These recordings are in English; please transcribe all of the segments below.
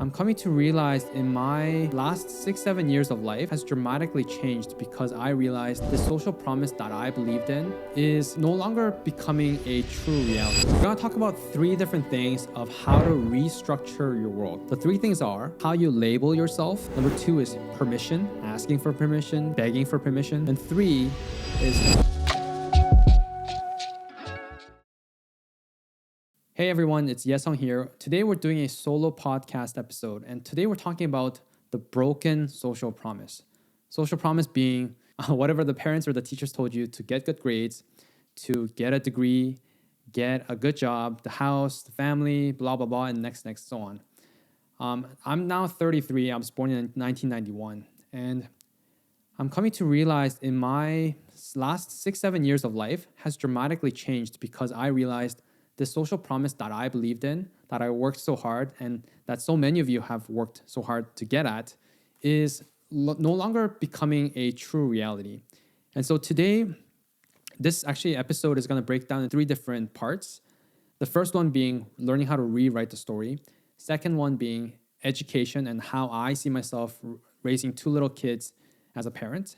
I'm coming to realize in my last 6-7 years of life has dramatically changed because I realized the social promise that I believed in is no longer becoming a true reality. We're gonna talk about 3 different things of how to restructure your world. The 3 things are how you label yourself. Number 2 is permission, asking for permission, begging for permission. And 3 is Hey everyone, it's Yesung here. Today we're doing a solo podcast episode, and today we're talking about the broken social promise. Social promise being whatever the parents or the teachers told you to get good grades, to get a degree, get a good job, the house, the family, blah, blah, blah, and next, so on. I'm now 33. I was born in 1991, and I'm coming to realize in my last 6-7 years of life has dramatically changed because I realized the social promise that I believed in, that I worked so hard, and that so many of you have worked so hard to get at, is no longer becoming a true reality. And so today, this actually episode is going to break down in 3 different parts. The first one being learning how to rewrite the story. Second one being education and how I see myself raising 2 little kids as a parent.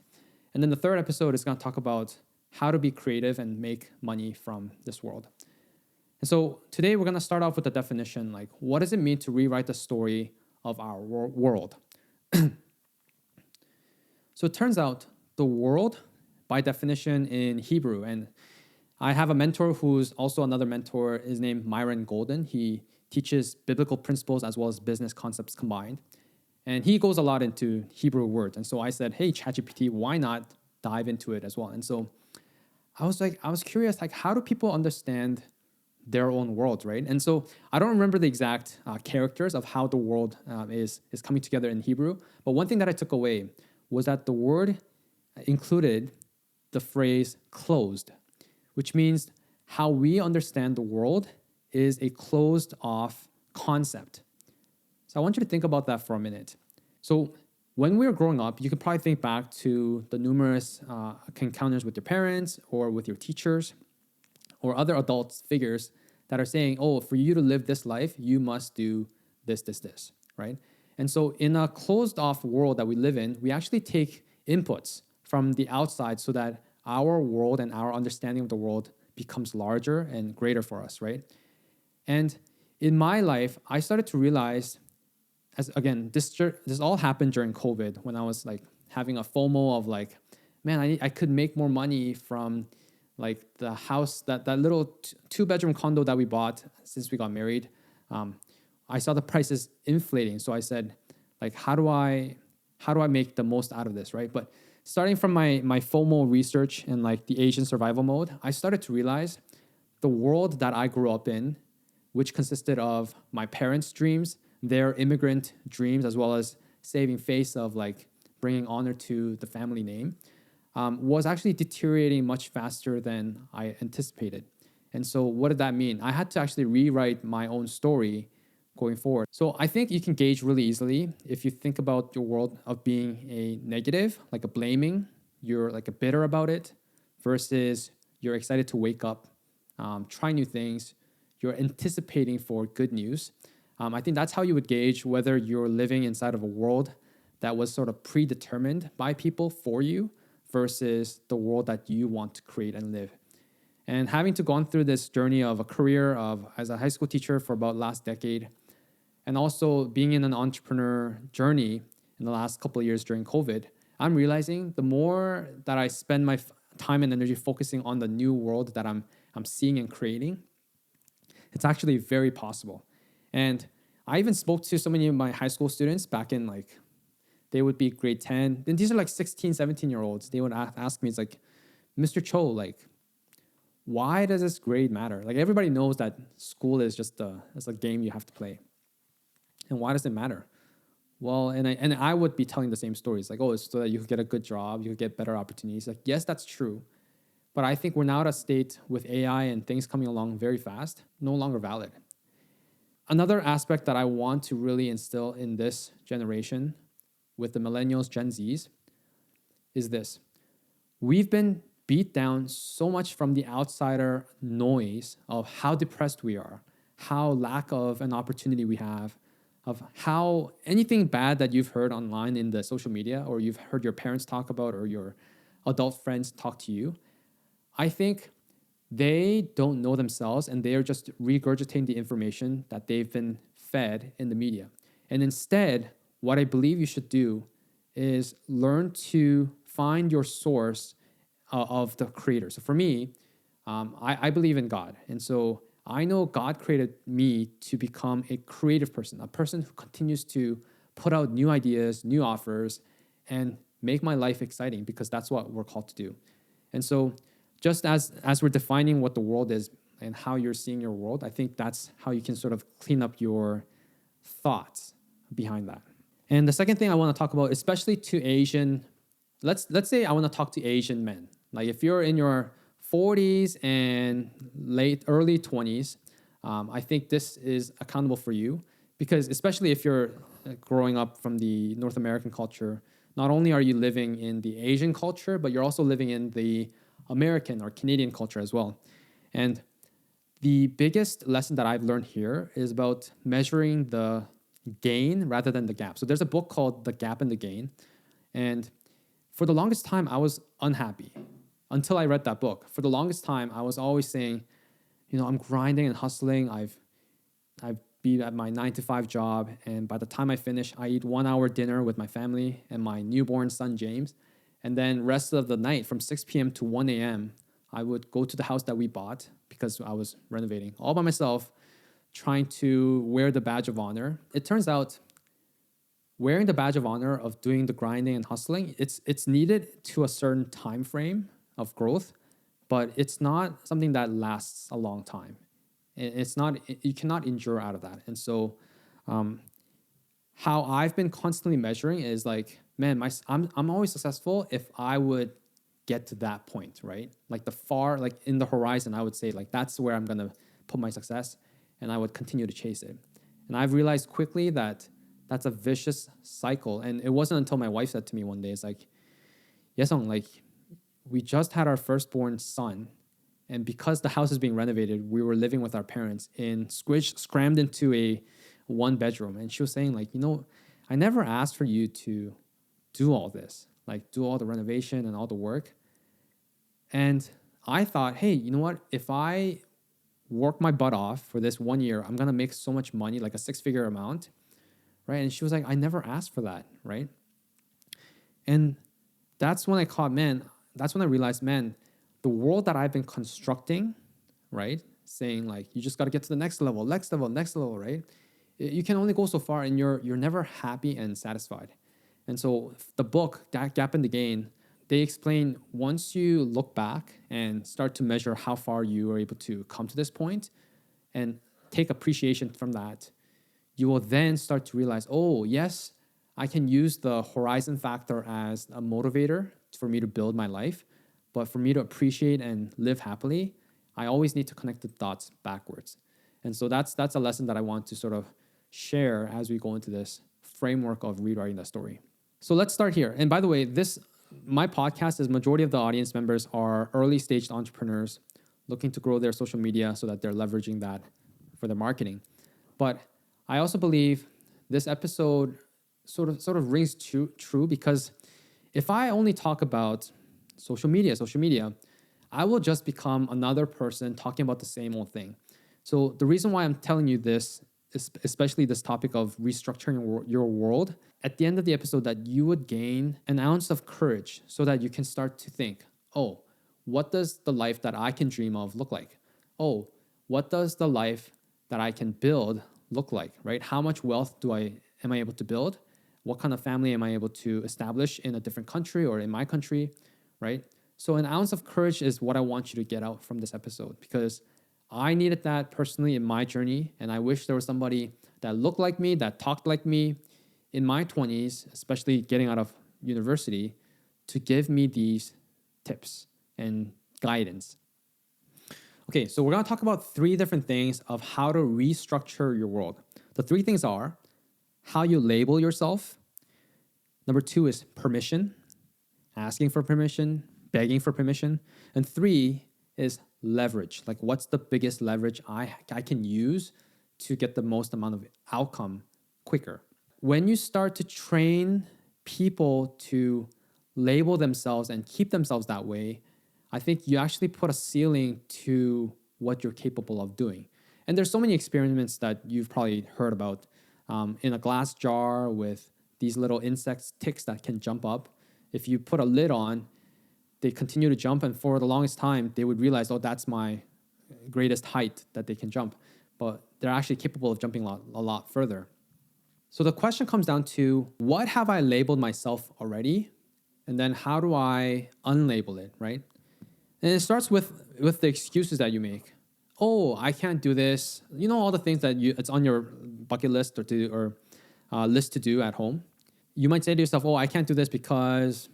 And then the third episode is going to talk about how to be creative and make money from this world. And so today we're going to start off with the definition, like what does it mean to rewrite the story of our world? So it turns out the world, by definition in Hebrew, and I have a mentor who's also another mentor, is named Myron Golden. He teaches biblical principles as well as business concepts combined. And he goes a lot into Hebrew words. And so I said, hey, ChatGPT, why not dive into it as well? And so I was curious, like how do people understand their own world, right? And so I don't remember the exact characters of how the world is coming together in Hebrew, but one thing that I took away was that the word included the phrase closed, which means how we understand the world is a closed off concept. So I want you to think about that for a minute. So when we were growing up, you could probably think back to the numerous encounters with your parents or with your teachers or other adult figures that are saying, oh, for you to live this life, you must do this, right? And so in a closed off world that we live in, we actually take inputs from the outside so that our world and our understanding of the world becomes larger and greater for us, right? And in my life, I started to realize, as again, this all happened during COVID when I was like having a FOMO of like, man, I could make more money from like the house, that little 2-bedroom condo that we bought since we got married. I saw the prices inflating. So I said, like, how do I make the most out of this, right? But starting from my FOMO research and like the Asian survival mode, I started to realize the world that I grew up in, which consisted of my parents' dreams, their immigrant dreams, as well as saving face of like bringing honor to the family name, was actually deteriorating much faster than I anticipated. And so what did that mean? I had to actually rewrite my own story going forward. So I think you can gauge really easily if you think about your world of being a negative, like a blaming, you're like a bitter about it, versus you're excited to wake up, try new things, you're anticipating for good news. I think that's how you would gauge whether you're living inside of a world that was sort of predetermined by people for you, versus the world that you want to create and live. And having to gone through this journey of a career as a high school teacher for about last decade, and also being in an entrepreneur journey in the last couple of years during COVID, I'm realizing the more that I spend my time and energy focusing on the new world that I'm seeing and creating, it's actually very possible. And I even spoke to so many of my high school students back in like, they would be grade 10. And these are like 16, 17-year-olds. They would ask me, it's like, Mr. Cho, like, why does this grade matter? Like everybody knows that school is just it's a game you have to play. And why does it matter? Well, and I would be telling the same stories. Like, oh, it's so that you could get a good job, you could get better opportunities. Like, yes, that's true. But I think we're now at a state with AI and things coming along very fast, no longer valid. Another aspect that I want to really instill in this generation with the millennials, Gen Zs, is this. We've been beat down so much from the outsider noise of how depressed we are, how lack of an opportunity we have, of how anything bad that you've heard online in the social media, or you've heard your parents talk about, or your adult friends talk to you, I think they don't know themselves and they are just regurgitating the information that they've been fed in the media. And instead, what I believe you should do is learn to find your source of the creator. So for me, I believe in God. And so I know God created me to become a creative person, a person who continues to put out new ideas, new offers, and make my life exciting, because that's what we're called to do. And so just as we're defining what the world is and how you're seeing your world, I think that's how you can sort of clean up your thoughts behind that. And the second thing I want to talk about, especially to Asian, let's say I want to talk to Asian men. Like if you're in your 40s and early 20s, I think this is accountable for you, because especially if you're growing up from the North American culture, not only are you living in the Asian culture, but you're also living in the American or Canadian culture as well. And the biggest lesson that I've learned here is about measuring the gain rather than the gap. So there's a book called The Gap and the Gain. And for the longest time, I was unhappy until I read that book. For the longest time, I was always saying, I'm grinding and hustling. I've been at my 9 to 5 job. And by the time I finish, I eat 1 hour dinner with my family and my newborn son, James. And then rest of the night from 6 p.m. to 1 a.m., I would go to the house that we bought because I was renovating all by myself, trying to wear the badge of honor. It turns out wearing the badge of honor of doing the grinding and hustling, it's needed to a certain time frame of growth, but it's not something that lasts a long time. It's not, you cannot endure out of that. And so how I've been constantly measuring is like, man, I'm always successful if I would get to that point, right? Like like in the horizon, I would say like, that's where I'm going to put my success, and I would continue to chase it. And I've realized quickly that that's a vicious cycle. And it wasn't until my wife said to me one day, it's like, Yesung, like we just had our firstborn son, and because the house is being renovated, we were living with our parents and crammed into a 1 bedroom. And she was saying like, I never asked for you to do all this, like do all the renovation and all the work. And I thought, hey, you know what? If I work my butt off for this 1 year, I'm going to make so much money, like a 6-figure amount, right? And she was like, I never asked for that, right? And that's when I realized, man, the world that I've been constructing, right? Saying like, you just got to get to the next level, right? You can only go so far, and you're never happy and satisfied. And so the book, That Gap and the Gain, they explain once you look back and start to measure how far you are able to come to this point and take appreciation from that, you will then start to realize, oh, yes, I can use the horizon factor as a motivator for me to build my life. But for me to appreciate and live happily, I always need to connect the dots backwards. And so that's a lesson that I want to sort of share as we go into this framework of rewriting the story. So let's start here. And by the way, my podcast is majority of the audience members are early stage entrepreneurs looking to grow their social media so that they're leveraging that for their marketing. But I also believe this episode sort of rings true, because if I only talk about social media, I will just become another person talking about the same old thing. So the reason why I'm telling you this, especially this topic of restructuring your world, at the end of the episode, that you would gain an ounce of courage so that you can start to think, oh, what does the life that I can dream of look like? Oh, what does the life that I can build look like, right? How much wealth am I able to build? What kind of family am I able to establish in a different country or in my country, right? So an ounce of courage is what I want you to get out from this episode, because I needed that personally in my journey. And I wish there was somebody that looked like me, that talked like me in my 20s, especially getting out of university, to give me these tips and guidance. Okay, so we're going to talk about 3 different things of how to restructure your world. The 3 things are how you label yourself. Number 2 is permission, asking for permission, begging for permission. And 3 is leverage. Like, what's the biggest leverage I can use to get the most amount of outcome quicker. When you start to train people to label themselves and keep themselves that way, I think you actually put a ceiling to what you're capable of doing. And there's so many experiments that you've probably heard about, in a glass jar with these little insects, ticks that can jump up. If you put a lid on, they continue to jump, and for the longest time, they would realize, oh, that's my greatest height that they can jump. But they're actually capable of jumping a lot further. So the question comes down to, what have I labeled myself already? And then how do I unlabel it, right? And it starts with the excuses that you make. Oh, I can't do this. You know, all the things that it's on your bucket list or list to do at home. You might say to yourself, oh, I can't do this because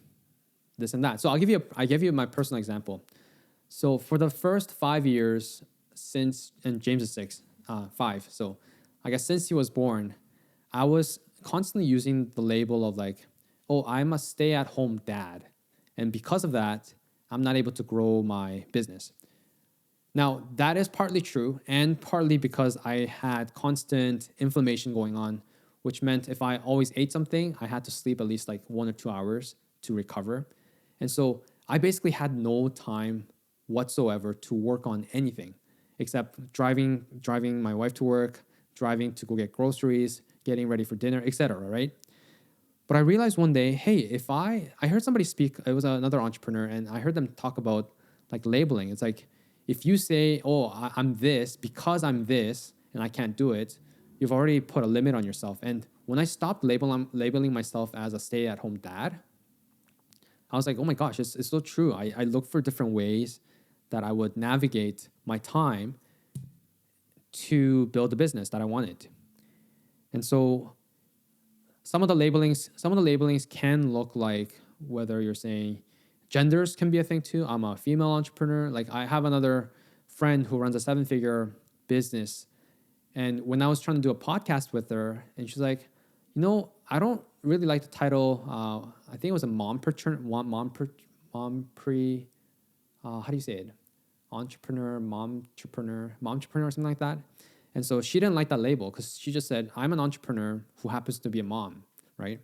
this and that. So I give you my personal example. So for the first 5 years and James is 5. So I guess since he was born, I was constantly using the label of like, oh, I'm a stay-at-home dad. And because of that, I'm not able to grow my business. Now, that is partly true, and partly because I had constant inflammation going on, which meant if I always ate something, I had to sleep at least like 1 or 2 hours to recover. And so I basically had no time whatsoever to work on anything except driving my wife to work, driving to go get groceries, getting ready for dinner, etc., right? But I realized one day, hey, if I heard somebody speak, it was another entrepreneur, and I heard them talk about like labeling. It's like, if you say, oh, I'm this because I'm this and I can't do it, you've already put a limit on yourself. And when I stopped labeling myself as a stay-at-home dad, I was like, oh my gosh, it's so true. I looked for different ways that I would navigate my time to build a business that I wanted. And so some of the labelings can look like, whether you're saying genders can be a thing too. I'm a female entrepreneur. Like, I have another friend who runs a 7-figure business. And when I was trying to do a podcast with her, and she's like, I don't really like the title. I think it was a how do you say it? Momtrepreneur, or something like that. And so she didn't like that label because she just said, I'm an entrepreneur who happens to be a mom, right?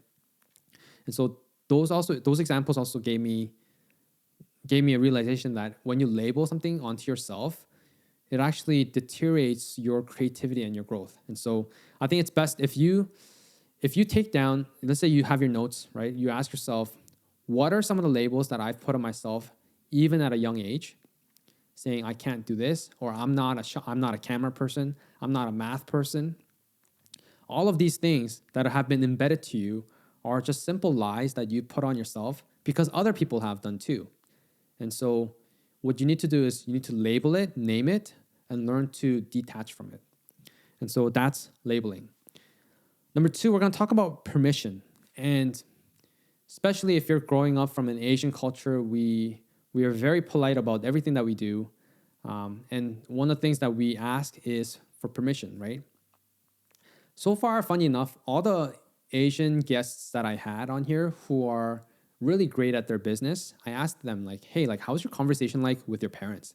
And so those examples also gave me a realization that when you label something onto yourself, it actually deteriorates your creativity and your growth. And so I think it's best if you take down, let's say you have your notes, right? You ask yourself, what are some of the labels that I've put on myself, even at a young age, saying I can't do this, or I'm not a camera person, I'm not a math person. All of these things that have been embedded to you are just simple lies that you put on yourself because other people have done too. And so what you need to do is you need to label it, name it, and learn to detach from it. And so that's labeling. Number 2, we're going to talk about permission. And especially if you're growing up from an Asian culture, we are very polite about everything that we do. And one of the things that we ask is for permission, right? So far, funny enough, all the Asian guests that I had on here who are really great at their business, I asked them like, hey, like, how's your conversation like with your parents?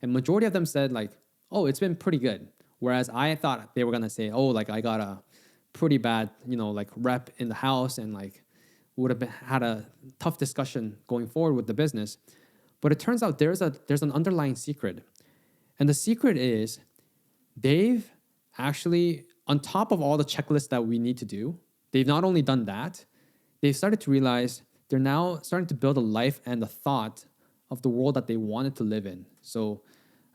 And majority of them said like, oh, it's been pretty good. Whereas I thought they were going to say, oh, like, I got a pretty bad, like, rep in the house and like would have had a tough discussion going forward with the business. But it turns out there's an underlying secret. And the secret is they've actually, on top of all the checklists that we need to do, they've not only done that, they've started to realize they're now starting to build a life and a thought of the world that they wanted to live in. So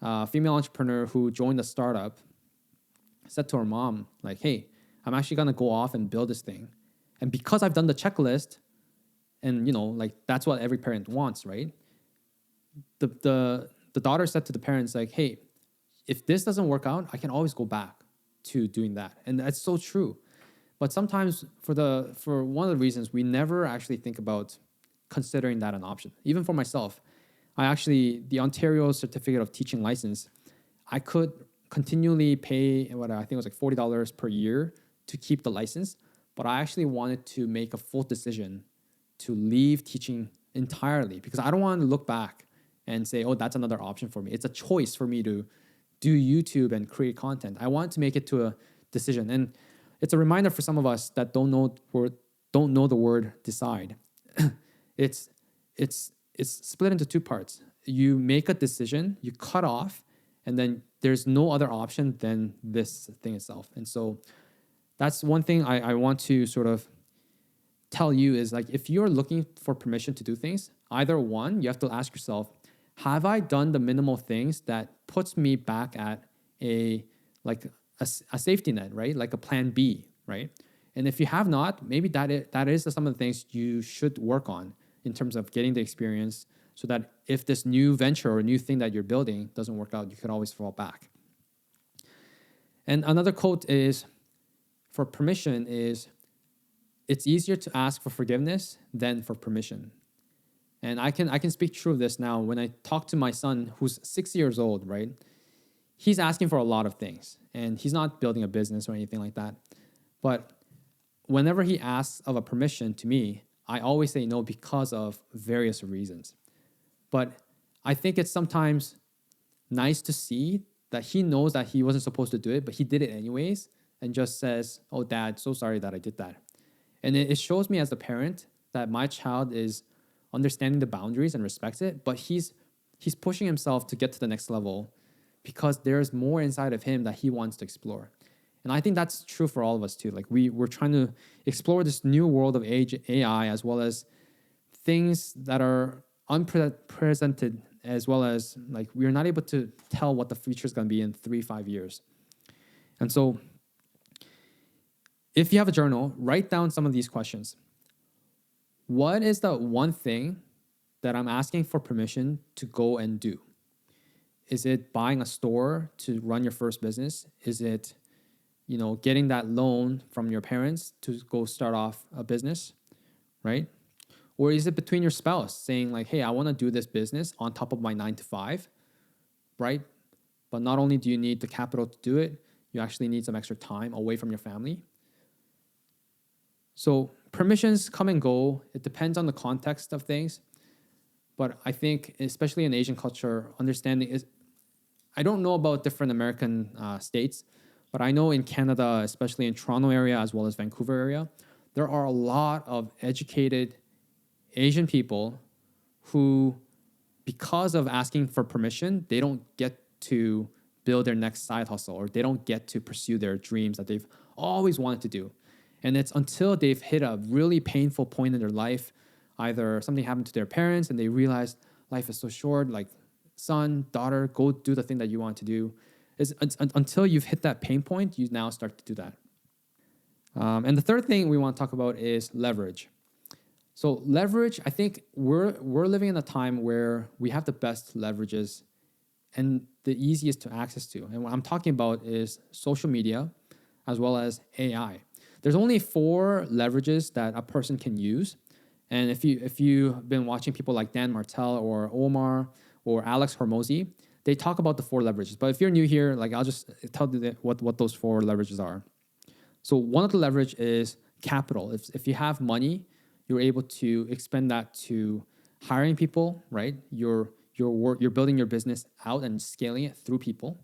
a female entrepreneur who joined a startup said to her mom, like, hey, I'm actually going to go off and build this thing. And because I've done the checklist, and, like, that's what every parent wants, right? The daughter said to the parents, like, hey, if this doesn't work out, I can always go back to doing that. And that's so true. But sometimes for one of the reasons, we never actually think about considering that an option. Even for myself, the Ontario Certificate of Teaching license, I could continually pay I think it was like $40 per year to keep the license. But I actually wanted to make a full decision to leave teaching entirely because I don't want to look back and say, oh, that's another option for me. It's a choice for me to do YouTube and create content. I want to make it to a decision. And it's a reminder for some of us that don't know the word decide. it's it's split into two parts. You make a decision, you cut off, and then there's no other option than this thing itself. And so that's one thing I want to sort of tell you is like, if you're looking for permission to do things, either one, you have to ask yourself, have I done the minimal things that puts me back at a like a safety net, right? Like a plan B, right? And if you have not, maybe that is some of the things you should work on in terms of getting the experience, so that if this new venture or new thing that you're building doesn't work out, you can always fall back. And another quote is, for permission is, it's easier to ask for forgiveness than for permission. And I can speak true of this now. When I talk to my son, who's 6 years old, right? He's asking for a lot of things, and he's not building a business or anything like that. But whenever he asks of a permission to me, I always say no because of various reasons. But I think it's sometimes nice to see that he knows that he wasn't supposed to do it, but he did it anyways, and just says, "Oh, Dad, so sorry that I did that." And it shows me as a parent that my child is understanding the boundaries and respects it, but he's pushing himself to get to the next level because there's more inside of him that he wants to explore. And I think that's true for all of us too. Like we're trying to explore this new world of AI, as well as things that are unprecedented, as well as like we're not able to tell what the future is going to be in 3-5 years. And so if you have a journal, write down some of these questions. What is the one thing that I'm asking for permission to go and do? Is it buying a store to run your first business? Is it, getting that loan from your parents to go start off a business, right? Or is it between your spouse saying like, hey, I want to do this business on top of my 9 to 5, right? But not only do you need the capital to do it, you actually need some extra time away from your family. So permissions come and go. It depends on the context of things. But I think, especially in Asian culture, understanding is, I don't know about different American states, but I know in Canada, especially in Toronto area, as well as Vancouver area, there are a lot of educated Asian people who, because of asking for permission, they don't get to build their next side hustle, or they don't get to pursue their dreams that they've always wanted to do. And it's until they've hit a really painful point in their life, either something happened to their parents and they realized life is so short, like son, daughter, go do the thing that you want to do. Until you've hit that pain point, you now start to do that. And the third thing we want to talk about is leverage. So leverage, I think we're living in a time where we have the best leverages and the easiest to access to. And what I'm talking about is social media as well as AI. There's only 4 leverages that a person can use. And if you've been watching people like Dan Martell or Omar or Alex Hormozi, they talk about the 4 leverages. But if you're new here, like I'll just tell you what those 4 leverages are. So one of the leverage is capital. If you have money, you're able to expend that to hiring people, right? You're building your business out and scaling it through people.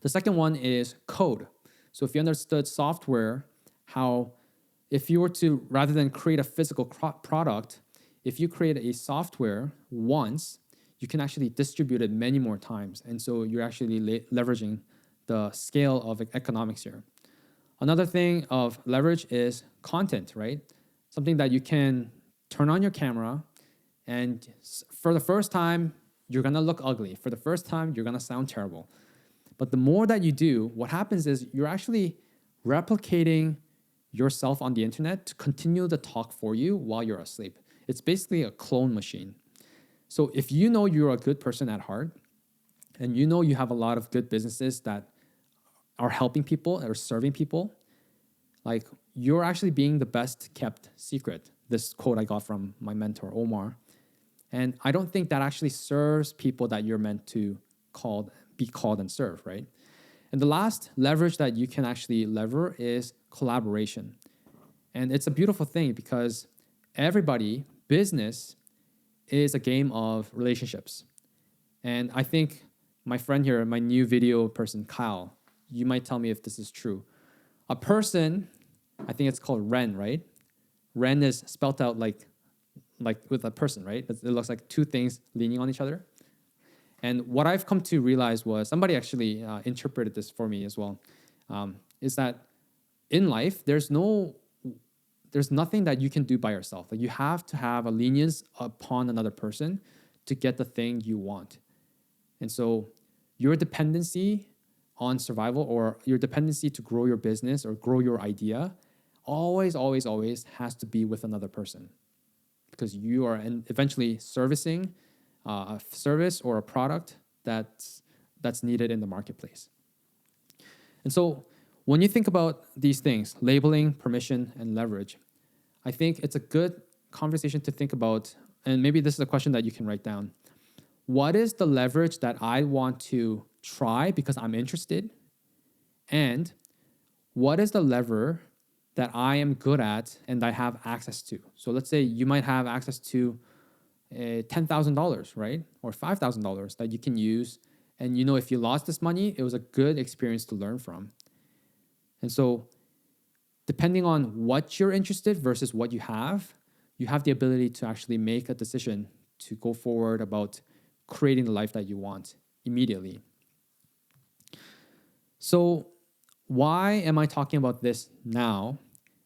The second one is code. So if you understood software, how if you were to, rather than create a physical product, if you create a software once, you can actually distribute it many more times. And so you're actually leveraging the scale of economics here. Another thing of leverage is content, right? Something that you can turn on your camera, and for the first time, you're gonna look ugly. For the first time, you're gonna sound terrible. But the more that you do, what happens is you're actually replicating yourself on the internet to continue the talk for you while you're asleep. It's basically a clone machine. So if you know you're a good person at heart, and you know you have a lot of good businesses that are helping people or serving people, like you're actually being the best kept secret. This quote I got from my mentor, Omar. And I don't think that actually serves people that you're meant to be called and serve, right? And the last leverage that you can actually lever is collaboration. And it's a beautiful thing because business is a game of relationships. And I think my friend here, my new video person, Kyle, you might tell me if this is true. A person, I think it's called Ren, right? Ren is spelt out like with a person, right? It looks like two things leaning on each other. And what I've come to realize was somebody actually interpreted this for me as well. Is that in life there's nothing that you can do by yourself. Like you have to have a lenience upon another person to get the thing you want. And so your dependency on survival or your dependency to grow your business or grow your idea always, always, always has to be with another person because you are eventually servicing a service or a product that's needed in the marketplace. And so when you think about these things, labeling, permission, and leverage, I think it's a good conversation to think about, and maybe this is a question that you can write down. What is the leverage that I want to try because I'm interested? And what is the lever that I am good at and I have access to? So let's say you might have access to $10,000, right? Or $5,000 that you can use. And you know, if you lost this money, it was a good experience to learn from. And so depending on what you're interested versus what you have the ability to actually make a decision to go forward about creating the life that you want immediately. So why am I talking about this now?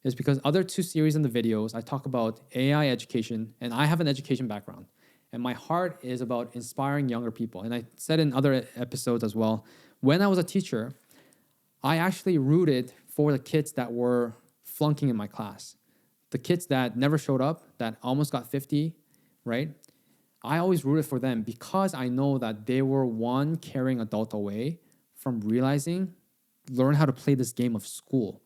Is because other two series in the videos, I talk about AI education, and I have an education background. And my heart is about inspiring younger people. And I said in other episodes as well, when I was a teacher, I actually rooted for the kids that were flunking in my class. The kids that never showed up, that almost got 50, right? I always rooted for them because I know that they were one caring adult away from learn how to play this game of school.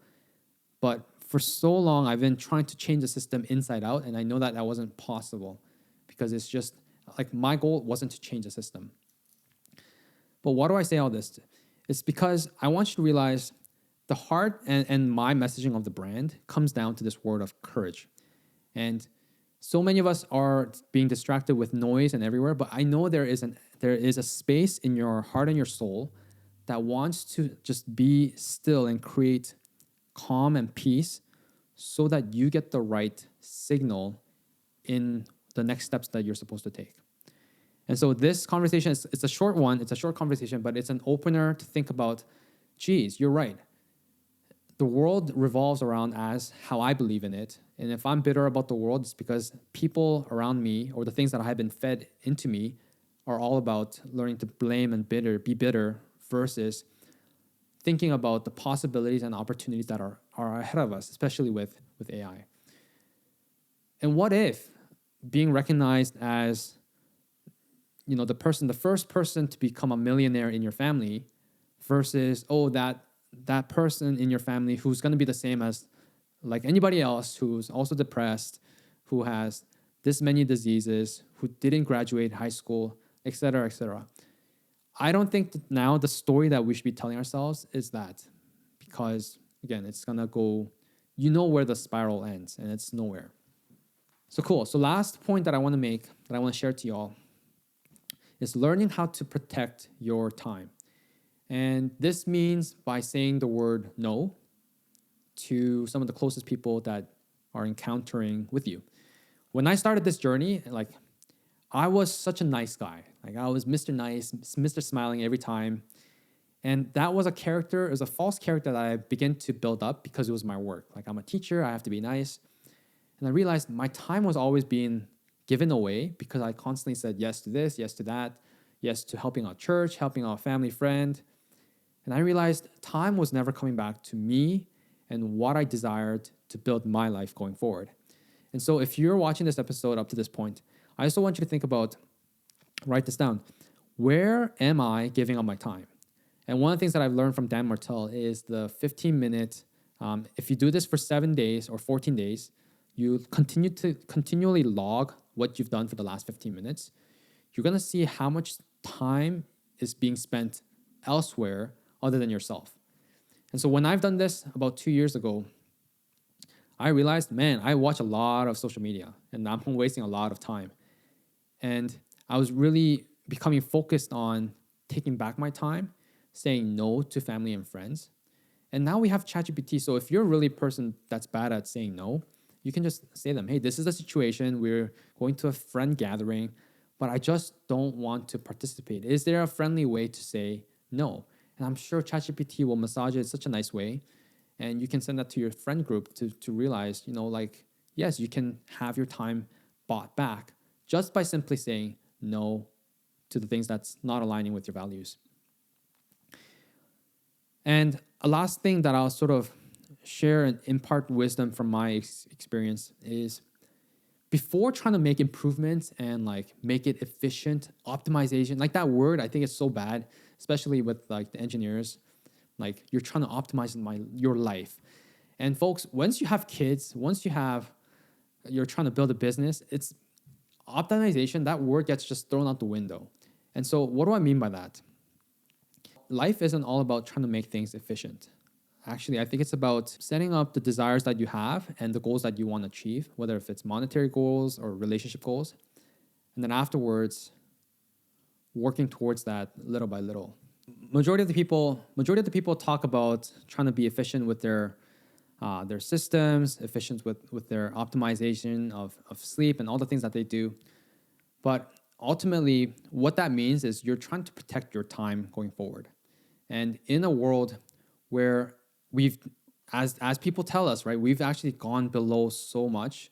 But for so long, I've been trying to change the system inside out, and I know that wasn't possible because it's just like my goal wasn't to change the system. But why do I say all this? It's because I want you to realize the heart and my messaging of the brand comes down to this word of courage. And so many of us are being distracted with noise and everywhere, but I know there is a space in your heart and your soul that wants to just be still and create calm and peace so that you get the right signal in the next steps that you're supposed to take. And so this conversation, it's a short one, it's a short conversation, but it's an opener to think about, geez, you're right. The world revolves around as how I believe in it. And if I'm bitter about the world, it's because people around me or the things that have been fed into me are all about learning to blame and be bitter versus thinking about the possibilities and opportunities that are ahead of us, especially with AI. And what if being recognized as the first person to become a millionaire in your family versus, that person in your family who's going to be the same as like anybody else who's also depressed, who has this many diseases, who didn't graduate high school, et cetera, et cetera. I don't think that now the story that we should be telling ourselves is that, because again, it's going to go, where the spiral ends and it's nowhere. So cool. So last point that I want to make, that I want to share to y'all, is learning how to protect your time. And this means by saying the word no to some of the closest people that are encountering with you. When I started this journey, I was such a nice guy. I was Mr. Nice, Mr. Smiling every time. And that was a false character that I began to build up because it was my work. I'm a teacher, I have to be nice. And I realized my time was always being given away because I constantly said yes to this, yes to that, yes to helping out church, helping out a family friend. And I realized time was never coming back to me and what I desired to build my life going forward. And so if you're watching this episode up to this point, I also want you to think about, write this down. Where am I giving up my time? And one of the things that I've learned from Dan Martell is the 15-minute, if you do this for 7 days or 14 days, you continually log what you've done for the last 15 minutes, you're going to see how much time is being spent elsewhere other than yourself. And so when I've done this about 2 years ago, I realized, man, I watch a lot of social media and I'm wasting a lot of time. And I was really becoming focused on taking back my time, saying no to family and friends. And now we have ChatGPT. So if you're really a person that's bad at saying no, you can just say to them, hey, this is the situation. We're going to a friend gathering, but I just don't want to participate. Is there a friendly way to say no? And I'm sure ChatGPT will massage it in such a nice way. And you can send that to your friend group to realize, like, yes, you can have your time bought back just by simply saying no to the things that's not aligning with your values. And a last thing that I'll sort of share and impart wisdom from my experience is before trying to make improvements and like make it efficient, optimization, like that word, I think it's so bad, especially with like the engineers. Like you're trying to optimize your life. And folks, once you have kids, you're trying to build a business, it's optimization, that word gets just thrown out the window. And so what do I mean by that? Life isn't all about trying to make things efficient. Actually, I think it's about setting up the desires that you have and the goals that you want to achieve, whether if it's monetary goals or relationship goals. And then afterwards, working towards that little by little. Majority of the people talk about trying to be efficient with their systems, efficient with their optimization of sleep and all the things that they do. But ultimately, what that means is you're trying to protect your time going forward. And in a world where as people tell us, right, we've actually gone below so much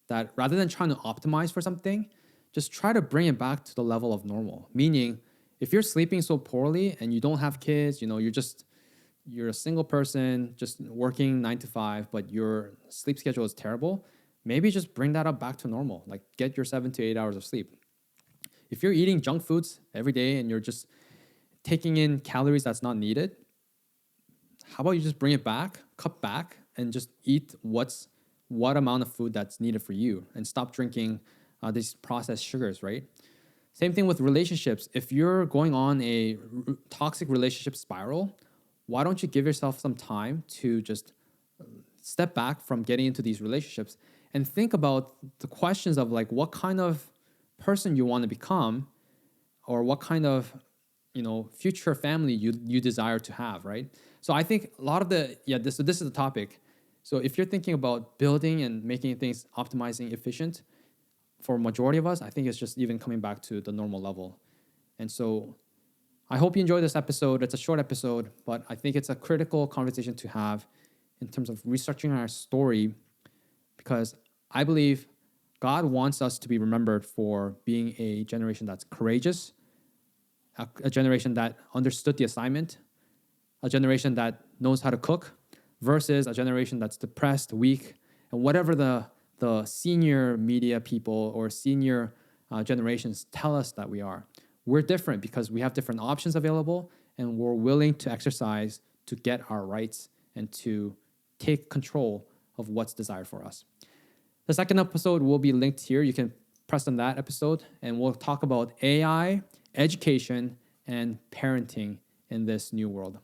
that rather than trying to optimize for something, just try to bring it back to the level of normal. Meaning, if you're sleeping so poorly and you don't have kids, you're a single person just working 9 to 5, but your sleep schedule is terrible, maybe just bring that up back to normal. Like get your 7 to 8 hours of sleep. If you're eating junk foods every day and you're just taking in calories that's not needed, how about you just bring it back, cut back, and just eat what amount of food that's needed for you, and stop drinking these processed sugars, right? Same thing with relationships. If you're going on a toxic relationship spiral, why don't you give yourself some time to just step back from getting into these relationships and think about the questions of like what kind of person you want to become, or what kind of future family you desire to have, right? So I think a lot of this is the topic. So if you're thinking about building and making things optimizing efficient, for a majority of us, I think it's just even coming back to the normal level. And so I hope you enjoyed this episode. It's a short episode, but I think it's a critical conversation to have in terms of restructuring our story, because I believe God wants us to be remembered for being a generation that's courageous, a generation that understood the assignment, a generation that knows how to cook, versus a generation that's depressed, weak, and whatever the senior media people or senior generations tell us that we are. We're different because we have different options available, and we're willing to exercise to get our rights and to take control of what's desired for us. The second episode will be linked here. You can press on that episode, and we'll talk about AI, education, and parenting in this new world.